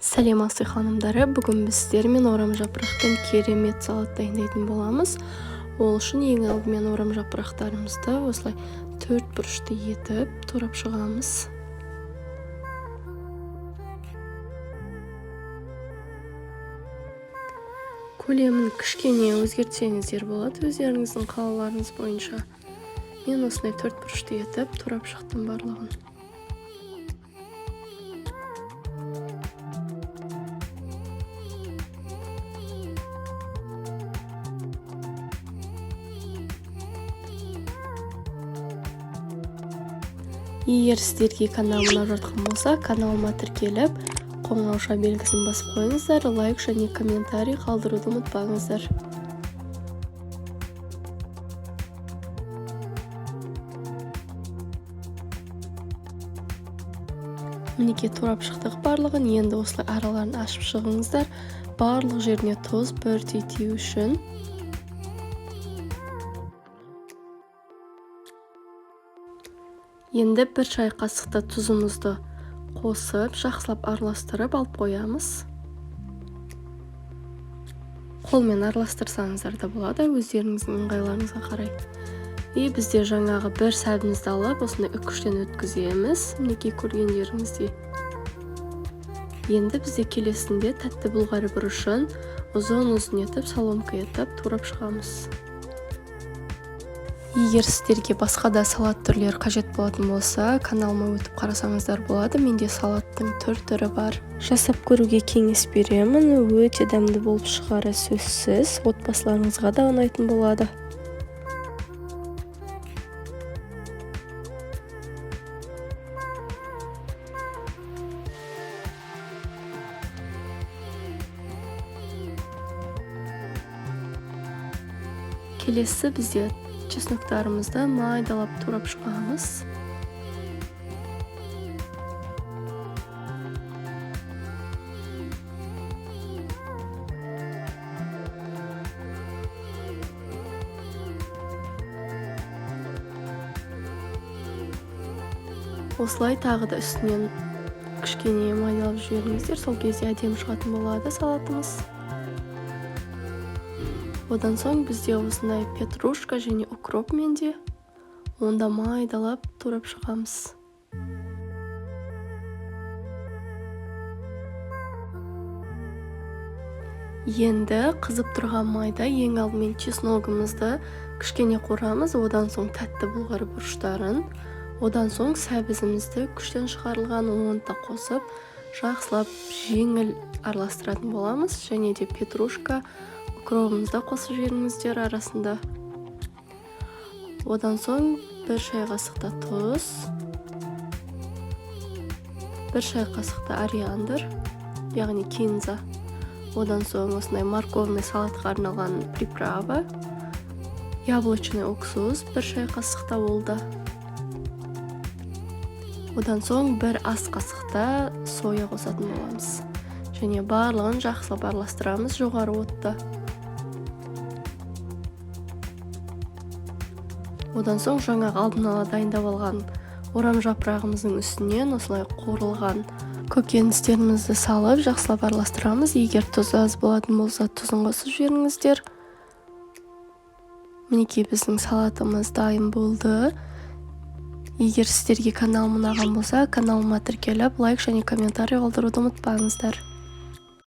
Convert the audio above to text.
Сәлеметсіздер ханымдары, бүгін біз сіздермен орам жапырақтан керемет салат дайындайтын боламыз. Ол үшін ең алдымен орам жапырақтарымызды осылай төрт бұрышты етіп турап шығамыз. Көлемін кішкене өзгертсеңіздер болады, өздеріңіздің қалауларыңыз бойынша. Мен осылай төрт бұрышты етіп турап шықтым барлығын. Егер сіздерге каналым ұнап жатқан болса, каналыма тіркеліп, қоңырауша белгісін басып қойыңыздар, лайк және комментарий қалдыруды ұмытпаңыздар. Мінекей турап шықтық барлығын, енді осылай араларын ашып шығыңыздар. Барлық жеріне тұз бірдей тию үшін. Енді бір шай қасықта тұзымызды қосып, жақсылап араластырып алып қоямыз. Қолмен араластырсаңыздар да болады, өздеріңіздің ыңғайларыңызға қарай. Бізде жаңағы бір сәбімізді алып, осындай үкіштен өткіземіз, мінекей көргендеріңіздей. Енді бізде келесінде тәтті бұлғары бұрышын ұзын-ұзын етіп, соломка етіп турап шығамыз. Егер сіздерге басқа да салат түрлері қажет болатын болса, каналыма өтіп қарасаңыздар болады. Менде салаттың түрі бар. Жасап көруге кеңес беремін. Өте дәмді болып шығары сөзсіз. Отбасыларыңызға да ұнайтын болады. Келесі бізде чесноктарымызды майдалап турап шығамыз. Осылай тағы да үстінен кішкене майдалап жіберіңіздер, сол кезде әдемі шығатын болады салатымыз. Одан соң бізде осындай петрушка және укроп менде. Онда майдалап турап шығамыз. Енді қызып тұрған майда ең алдымен чесногымызды кішкене қорамыз, одан соң тәтті бұлғары бұрыштарын, одан соң сәбізімізді күштен шығарылған онда қосып, жақсылап жеңіл араластыратын боламыз, және де петрушка укробымызды қосып жіберіңіздер арасында. Одан соң бір шай қасықта тұз, бір шай қасықта ориандр, яғни кинза. Одан соң осындай морковный салатқа арналған приправа, яблочный уксус, бір шай қасықта болды. Одан соң бір ас қасықта соя қосатын боламыз. Және барлығын жақсылап араластырамыз жоғары отта. Одан соң жаңағы алдын ала дайындап алған орам жапырағымыздың үстінен осылай қуырылған көкөністерімізді салып, жақсылап араластырамыз. Егер тұз аз болатын болса, тұзын қосып жіберіңіздер. Мінекей біздің салатымыз дайын болды. Егер сіздерге каналым ұнаған болса, каналыма тіркеліп, лайк және комментарий қалдыруды ұмытпаңыздар.